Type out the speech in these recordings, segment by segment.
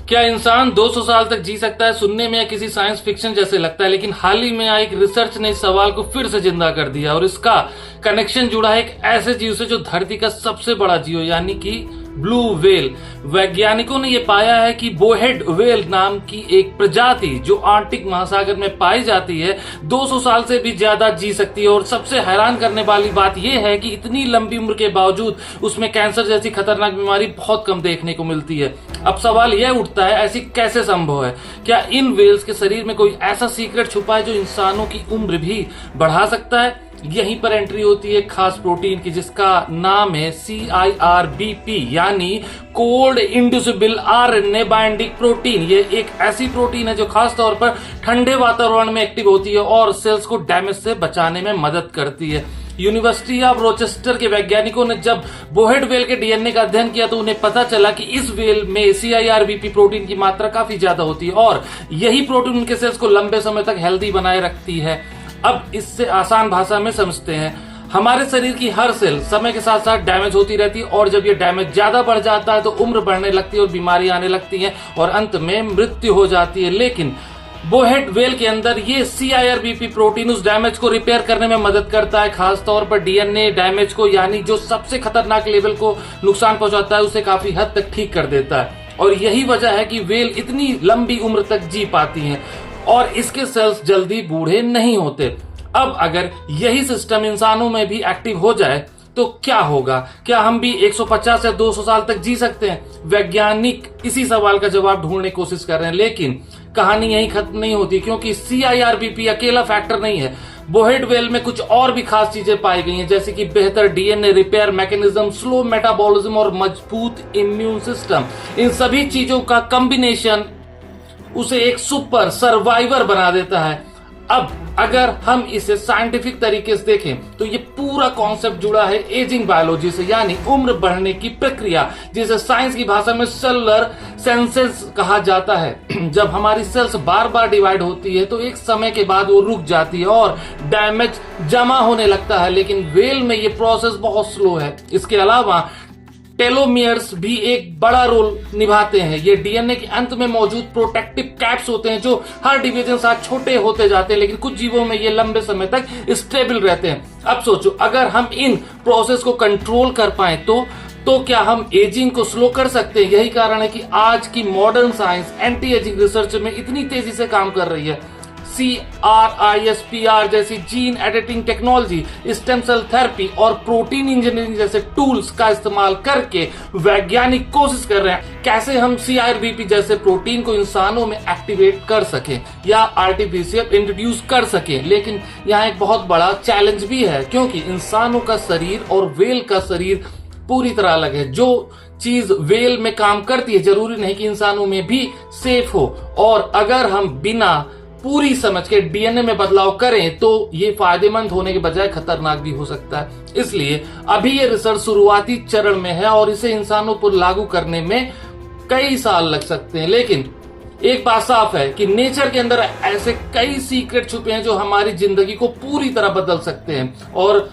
क्या इंसान 200 साल तक जी सकता है? सुनने में या किसी साइंस फिक्शन जैसे लगता है, लेकिन हाल ही में एक रिसर्च ने इस सवाल को फिर से जिंदा कर दिया और इसका कनेक्शन जुड़ा है एक ऐसे जीव से जो धरती का सबसे बड़ा जीव यानी कि ब्लू व्हेल। वैज्ञानिकों ने यह पाया है कि बोहेड व्हेल नाम की एक प्रजाति जो आर्कटिक महासागर में पाई जाती है 200 साल से भी ज्यादा जी सकती है। और सबसे हैरान करने वाली बात यह है कि इतनी लंबी उम्र के बावजूद उसमें कैंसर जैसी खतरनाक बीमारी बहुत कम देखने को मिलती है। अब सवाल यह उठता है, ऐसी कैसे संभव है? क्या इन व्हेल्स के शरीर में कोई ऐसा सीक्रेट छुपा है जो इंसानों की उम्र भी बढ़ा सकता है? यहीं पर एंट्री होती है खास प्रोटीन की जिसका नाम है CIRBP यानी cold inducible RNA binding protein. ये एक ऐसी प्रोटीन है जो खास तौर पर ठंडे वातावरण में एक्टिव होती है और सेल्स को डैमेज से बचाने में मदद करती है। यूनिवर्सिटी ऑफ रोचेस्टर के वैज्ञानिकों ने जब बोहेड व्हेल के डीएनए का अध्ययन किया तो उन्हें पता चला कि इस व्हेल में CIRBP प्रोटीन की मात्रा काफी ज्यादा होती है और यही प्रोटीन उनके सेल्स को लंबे समय तक हेल्दी बनाए रखती है। अब इससे आसान भाषा में समझते हैं, हमारे शरीर की हर सेल समय के साथ साथ डैमेज होती रहती है और जब ये डैमेज ज्यादा बढ़ जाता है तो उम्र बढ़ने लगती है और बीमारी आने लगती है और अंत में मृत्यु हो जाती है। लेकिन बोहेड व्हेल के अंदर ये CIRBP प्रोटीन उस डैमेज को रिपेयर करने में मदद करता है, खास तौर पर डीएनए डैमेज को यानी जो सबसे खतरनाक लेवल को नुकसान पहुंचाता है उसे काफी हद तक ठीक कर देता है। और यही वजह है कि व्हेल इतनी लंबी उम्र तक जी पाती हैं और इसके सेल्स जल्दी बूढ़े नहीं होते। अब अगर यही सिस्टम इंसानों में भी एक्टिव हो जाए तो क्या होगा? क्या हम भी 150 या 200 साल तक जी सकते हैं? वैज्ञानिक इसी सवाल का जवाब ढूंढने की कोशिश कर रहे हैं, लेकिन कहानी यही खत्म नहीं होती क्योंकि CIRBP अकेला फैक्टर नहीं है। बोहेड व्हेल में कुछ और भी खास चीजें पाई गई हैं जैसे कि बेहतर DNA repair mechanism, slow metabolism और मजबूत इम्यून सिस्टम। इन सभी चीजों का कॉम्बिनेशन उसे एक सुपर सर्वाइवर बना देता है। अब अगर हम इसे साइंटिफिक तरीके से देखें तो ये पूरा कॉन्सेप्ट जुड़ा है एजिंग बायोलॉजी से यानी उम्र बढ़ने की प्रक्रिया, जिसे साइंस की भाषा में सेलुलर सेंसेस कहा जाता है। जब हमारी सेल्स बार बार डिवाइड होती है तो एक समय के बाद वो रुक जाती है और डैमेज जमा होने लगता है, लेकिन व्हेल में ये प्रोसेस बहुत स्लो है। इसके अलावा टेलोमियर्स भी एक बड़ा रोल निभाते हैं। ये डीएनए के अंत में मौजूद प्रोटेक्टिव कैप्स होते हैं जो हर डिवीजन साथ छोटे होते जाते हैं, लेकिन कुछ जीवों में ये लंबे समय तक स्टेबल रहते हैं। अब सोचो, अगर हम इन प्रोसेस को कंट्रोल कर पाए तो क्या हम एजिंग को स्लो कर सकते हैं? यही कारण है कि आज की modern science anti ageing research में इतनी तेजी से काम कर रही है। CRISPR जैसी gene editing technology, stem cell therapy और प्रोटीन इंजीनियरिंग जैसे टूल्स का इस्तेमाल करके वैज्ञानिक कोशिश कर रहे हैं कैसे हम CIRBP जैसे प्रोटीन को इंसानों में एक्टिवेट कर सकें या आर्टिफिशियल इंट्रोड्यूस कर सकें। लेकिन यहाँ एक बहुत बड़ा चैलेंज भी है क्योंकि इंसानों का शरीर और व्हेल का शरीर पूरी तरह अलग है। जो चीज व्हेल में काम करती है जरूरी नहीं कि इंसानों में भी सेफ हो, और अगर हम बिना पूरी समझ के डीएनए में बदलाव करें तो ये फायदेमंद होने के बजाय खतरनाक भी हो सकता है। इसलिए अभी ये रिसर्च शुरुआती चरण में है और इसे इंसानों पर लागू करने में कई साल लग सकते हैं। लेकिन एक बात साफ है कि नेचर के अंदर ऐसे कई सीक्रेट छुपे हैं जो हमारी जिंदगी को पूरी तरह बदल सकते हैं और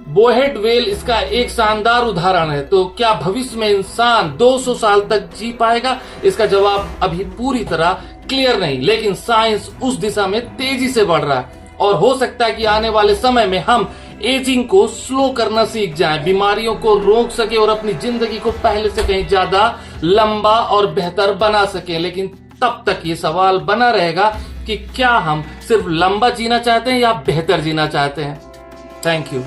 बोहेड व्हेल इसका एक शानदार उदाहरण है। तो क्या भविष्य में इंसान 200 साल तक जी पाएगा? इसका जवाब अभी पूरी तरह क्लियर नहीं, लेकिन साइंस उस दिशा में तेजी से बढ़ रहा है और हो सकता है कि आने वाले समय में हम एजिंग को स्लो करना सीख जाएं, बीमारियों को रोक सके और अपनी जिंदगी को पहले से कहीं ज्यादा लंबा और बेहतर बना सके। लेकिन तब तक ये सवाल बना रहेगा कि क्या हम सिर्फ लंबा जीना चाहते हैं या बेहतर जीना चाहते हैं। Thank you.